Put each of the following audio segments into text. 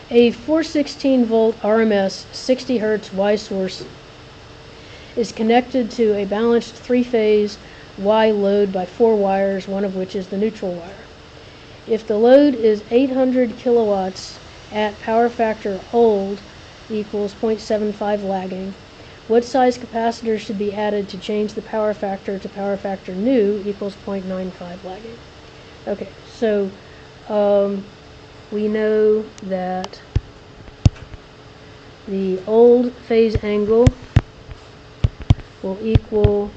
A 416 volt RMS 60 Hz Y source is connected to a balanced three-phase Y load by 4 wires, one of which is the neutral wire. If the load is 800 kilowatts at power factor old equals 0.75 lagging, what size capacitor should be added to change the power factor to power factor new equals 0.95 lagging? Okay, so we know that the old phase angle will equal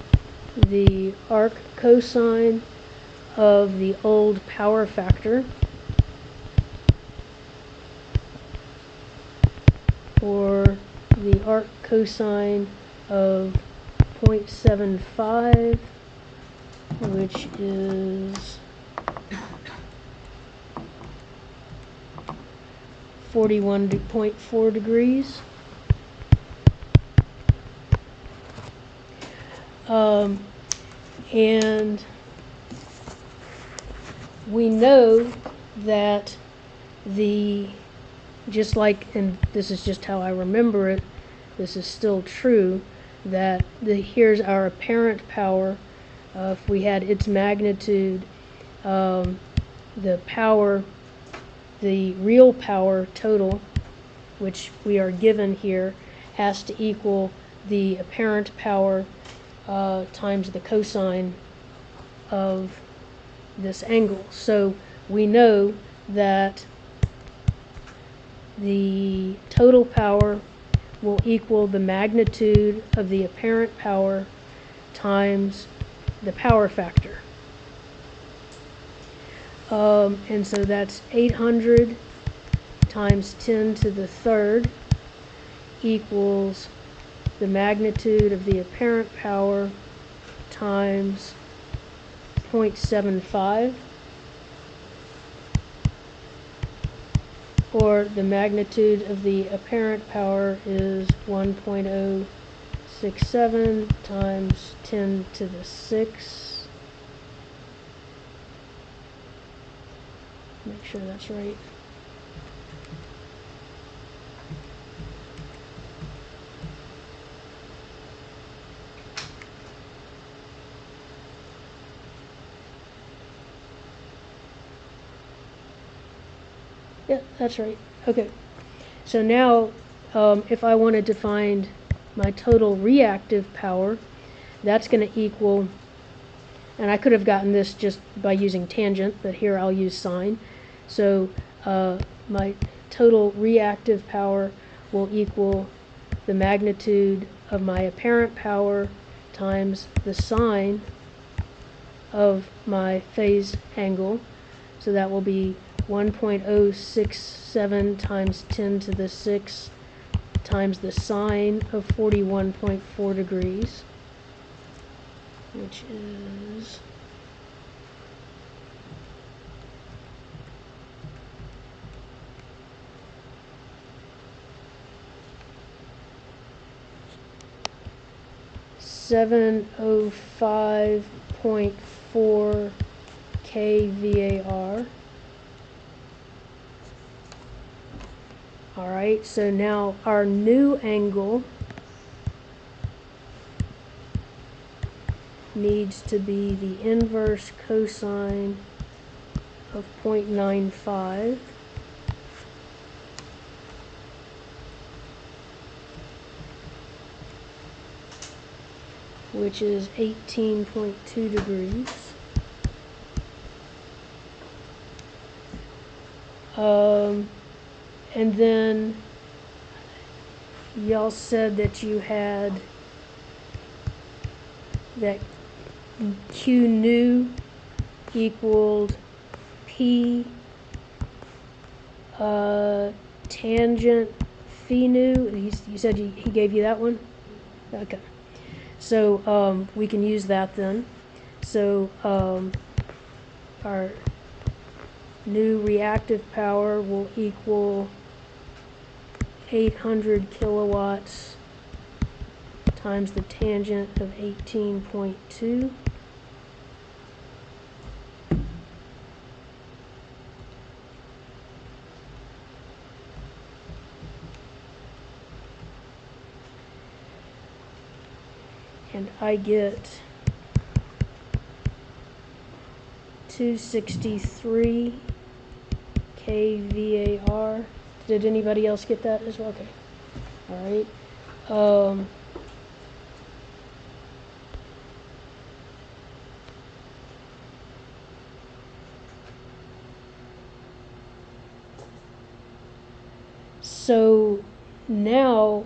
the arc cosine of the old power factor, or the arc cosine of 0.75, which is 41.4 degrees. And we know that just like, and this is just how I remember it, this is still true, that here's our apparent power. If we had its magnitude, the real power total, which we are given here, has to equal the apparent power times the cosine of this angle. So we know that the total power will equal the magnitude of the apparent power times the power factor. And so that's 800 times 10 to the third equals the magnitude of the apparent power times 0.75, or the magnitude of the apparent power is 1.067 times 10 to the 6. Make sure that's right. Yeah, that's right. Okay. So now, if I wanted to find my total reactive power, that's going to equal, and I could have gotten this just by using tangent, but here I'll use sine. So my total reactive power will equal the magnitude of my apparent power times the sine of my phase angle. So that will be 1.067 times 10 to the 6 times the sine of 41.4 degrees, which is (705.4 kVAR). Alright, so now our new angle needs to be the inverse cosine of 0.95, which is 18.2 degrees. And then y'all said that you had that Q new equaled P tangent phi new. You said he gave you that one? Okay. So we can use that then. So our new reactive power will equal 800 kilowatts times the tangent of 18.2. and I get 263 kVAR. Did anybody else get that as well? Okay. All right. So now,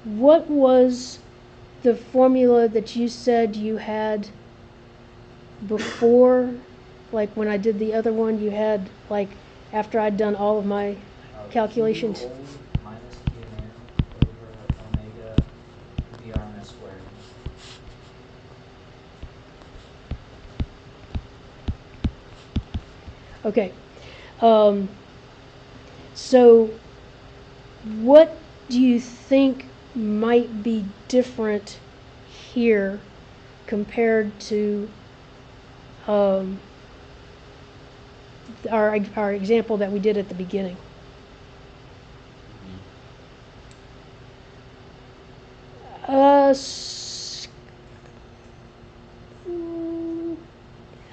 what was the formula that you said you had before? Like when I did the other one, you had, like, after I'd done all of my calculations? Q old minus Q new over omega VRMS squared. Okay. So what do you think might be different here compared to our example that we did at the beginning? S-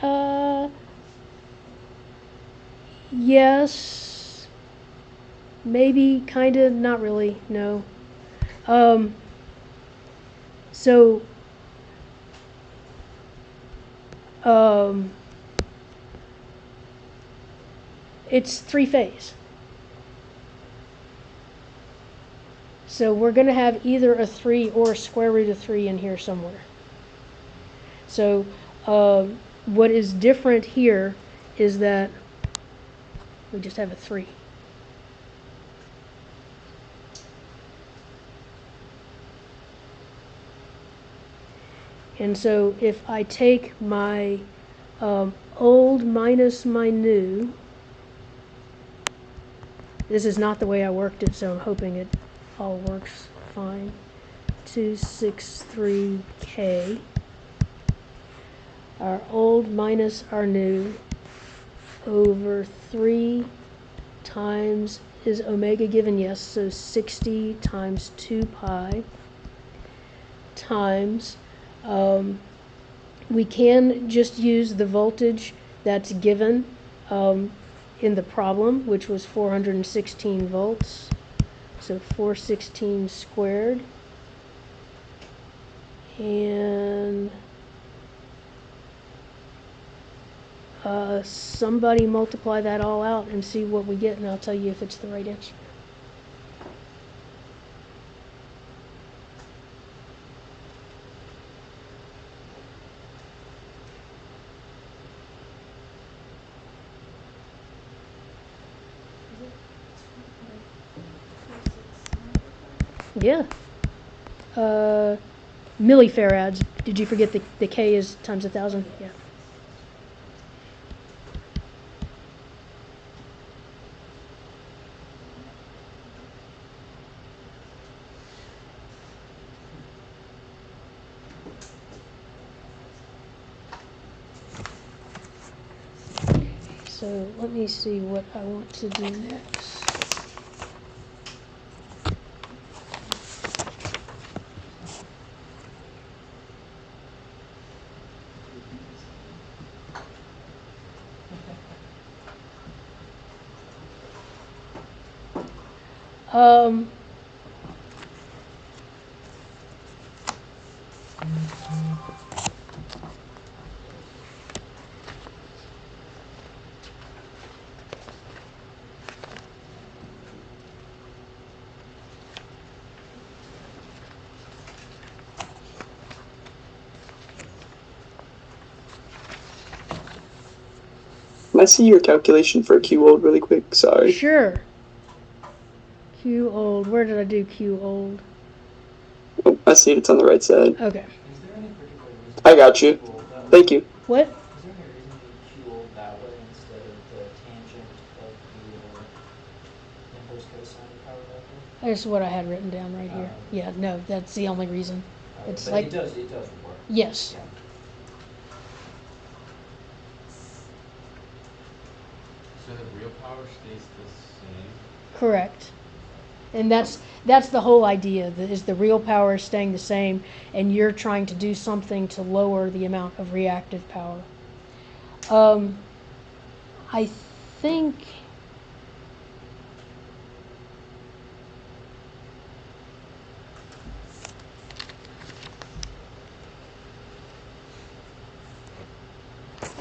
uh, yes, maybe, kinda, not really, no. So, it's three-phase. So we're going to have either a 3 or a square root of 3 in here somewhere. So what is different here is that we just have a 3. And so if I take my old minus my new, this is not the way I worked it, so I'm hoping it all works fine. 263K. Our old minus our new over 3 times, is omega given? Yes, so 60 times 2 pi times, we can just use the voltage that's given in the problem, which was 416 volts. So 416 squared. And somebody multiply that all out and see what we get, and I'll tell you if it's the right answer. Yeah. Millifarads. Did you forget the K is times 1,000? Yeah. So let me see what I want to do next. Um, Can I see your calculation for Q old really quick? Sorry. Sure. Q old. Where did I do Q old? Oh, I see it. It's on the right side. Okay. Is there any particular reason? I got you. Q old that way? Thank you. What? Is there any reason to Q old that way instead of the tangent of the inverse cosine of power vector? That's what I had written down right here. Yeah, no, that's the only reason. It's But like, it does work. yes. Yeah. So the real power stays the same? Correct. And that's the whole idea, is the real power is staying the same, and you're trying to do something to lower the amount of reactive power. I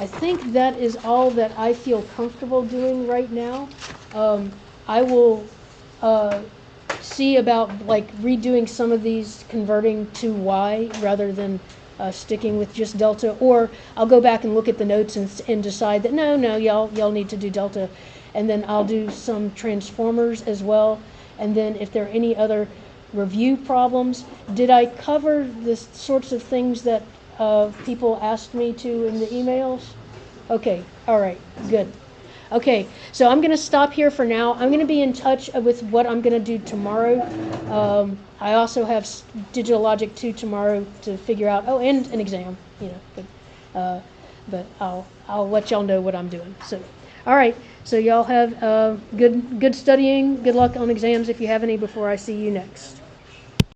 think that is all that I feel comfortable doing right now. I will see about like redoing some of these, converting to Y rather than sticking with just delta, or I'll go back and look at the notes and decide that no, y'all need to do delta, and then I'll do some transformers as well. And then if there are any other review problems, did I cover the sorts of things that people asked me to in the emails? Okay, all right, good. Okay, so I'm going to stop here for now. I'm going to be in touch with what I'm going to do tomorrow. I also have Digital Logic 2 tomorrow to figure out. Oh, and an exam, but I'll let y'all know what I'm doing. So, all right. So y'all have good studying. Good luck on exams if you have any before I see you next.